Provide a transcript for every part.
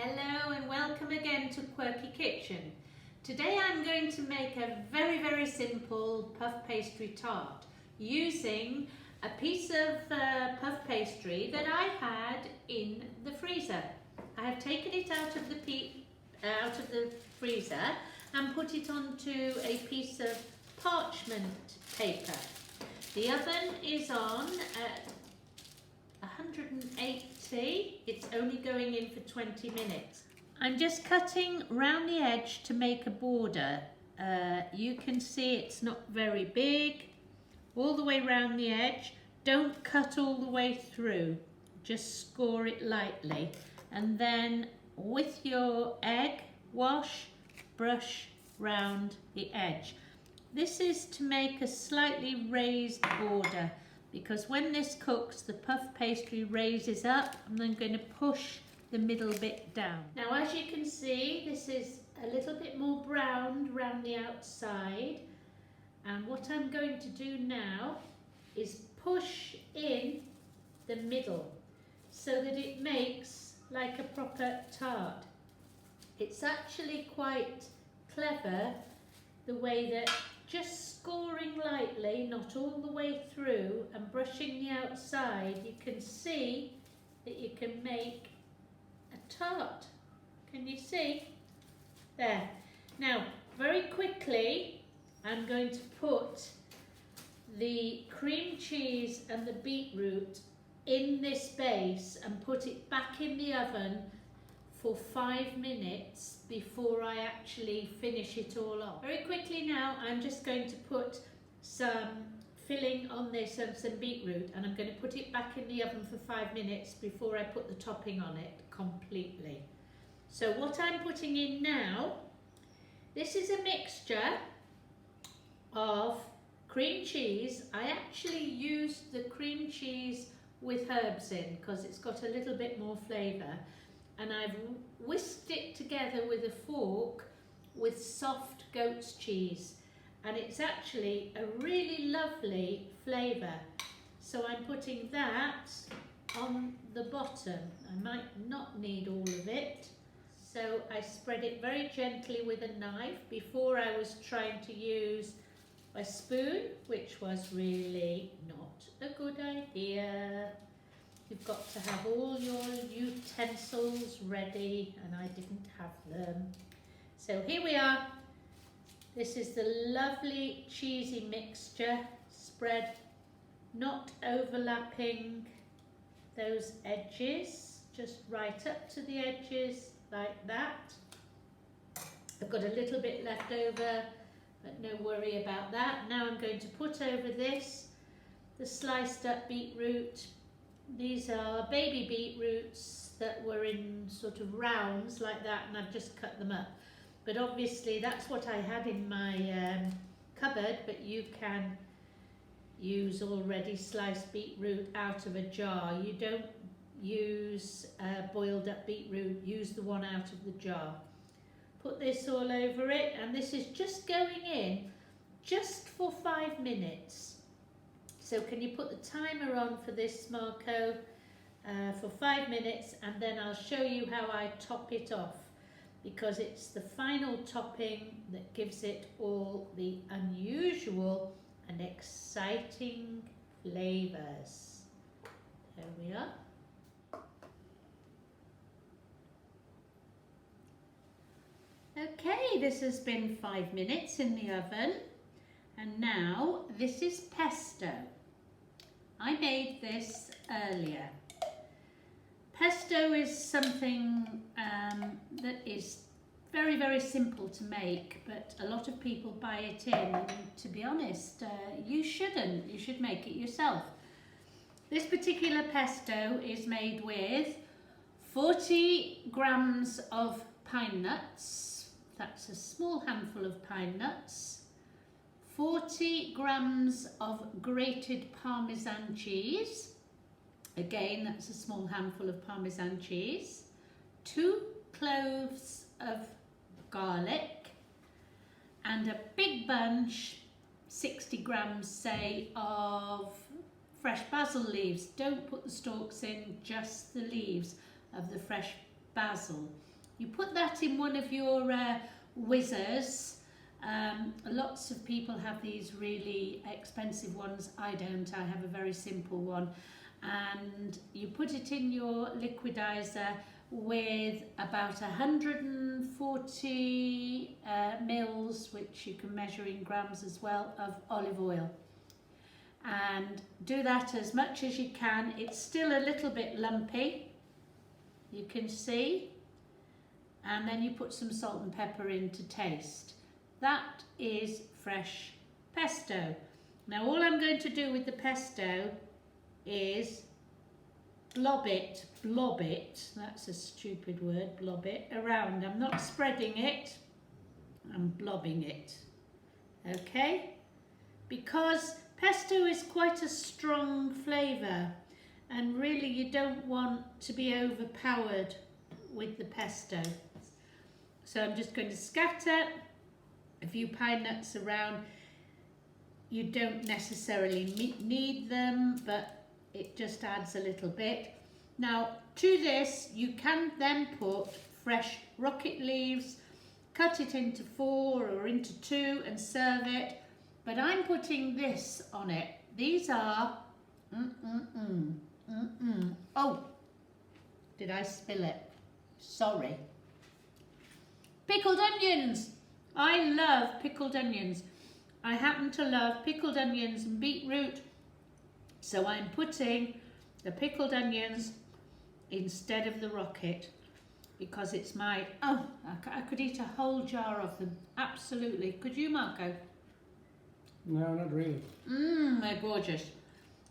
Hello and welcome again to Quirky Kitchen. Today I'm going to make a very simple puff pastry tart using a piece of puff pastry that I had in the freezer. I have taken it out of the freezer and put it onto a piece of parchment paper. The oven is on at 180. It's only going in for 20 minutes. I'm just cutting round the edge to make a border. You can see it's not very big. All the way round the edge. Don't cut all the way through. Just score it lightly. And then with your egg wash, brush round the edge. This is to make a slightly raised border, because when this cooks, the puff pastry raises up and I'm going to push the middle bit down. Now, as you can see, this is a little bit more browned around the outside. And what I'm going to do now is push in the middle so that it makes like a proper tart. It's actually quite clever the way that just scoring lightly, not all the way through, and brushing the outside, you can see that you can make a tart. Can you see? There. Now, very quickly, I'm going to put the cream cheese and the beetroot in this base and put it back in the oven for 5 minutes before I actually finish it all off. Very quickly now, I'm just going to put some filling on this of some beetroot, and I'm going to put it back in the oven for 5 minutes before I put the topping on it completely. So what I'm putting in now, this is a mixture of cream cheese. I actually used the cream cheese with herbs in because it's got a little bit more flavour. And I've whisked it together with a fork with soft goat's cheese, and it's actually a really lovely flavour. So I'm putting that on the bottom. I might not need all of it, so I spread it very gently with a knife. Before I was trying to use a spoon, which was really not a good idea. You've got to have all your utensils ready, and I didn't have them. So here we are. This is the lovely cheesy mixture spread, not overlapping those edges, just right up to the edges like that. I've got a little bit left over, but no worry about that. Now I'm going to put over this the sliced up beetroot. These are baby beetroots that were in sort of rounds like that, and I've just cut them up. But obviously that's what I had in my cupboard, but you can use already sliced beetroot out of a jar. You don't use boiled up beetroot, use the one out of the jar. Put this all over it, and this is just going in just for 5 minutes. So can you put the timer on for this, Marco, for 5 minutes, and then I'll show you how I top it off, because it's the final topping that gives it all the unusual and exciting flavours. There we are. Okay, this has been 5 minutes in the oven, and now this is pesto. I made this earlier. Pesto is something that is very simple to make, but a lot of people buy it in, and to be honest, you shouldn't. You should make it yourself. This particular pesto is made with 40 grams of pine nuts. That's a small handful of pine nuts. 40 grams of grated Parmesan cheese. Again, that's a small handful of Parmesan cheese. 2 cloves of garlic, and a big bunch, 60 grams say, of fresh basil leaves. Don't put the stalks in, just the leaves of the fresh basil. You put that in one of your whizzers. Lots of people have these really expensive ones. I don't. I have a very simple one. And you put it in your liquidizer with about 140 mils, which you can measure in grams as well, of olive oil. And do that as much as you can. It's still a little bit lumpy, you can see. And then you put some salt and pepper in to taste. That is fresh pesto. Now all I'm going to do with the pesto is blob it, that's a stupid word, blob it around. I'm not spreading it, I'm blobbing it, okay? Because pesto is quite a strong flavour, and really you don't want to be overpowered with the pesto. So I'm just going to scatter a few pine nuts around. You don't necessarily need them, but it just adds a little bit. Now to this you can then put fresh rocket leaves, cut it into 4 or into 2 and serve it. But I'm putting this on it. These are, oh, did I spill it? Sorry. Pickled onions. I love pickled onions. I happen to love pickled onions and beetroot. So I'm putting the pickled onions instead of the rocket because it's my, oh, I could eat a whole jar of them. Absolutely. Could you, Marco? No, not really. They're gorgeous.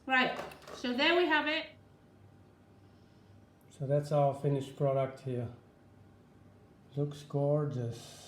Right, so there we have it. So that's our finished product here. Looks gorgeous.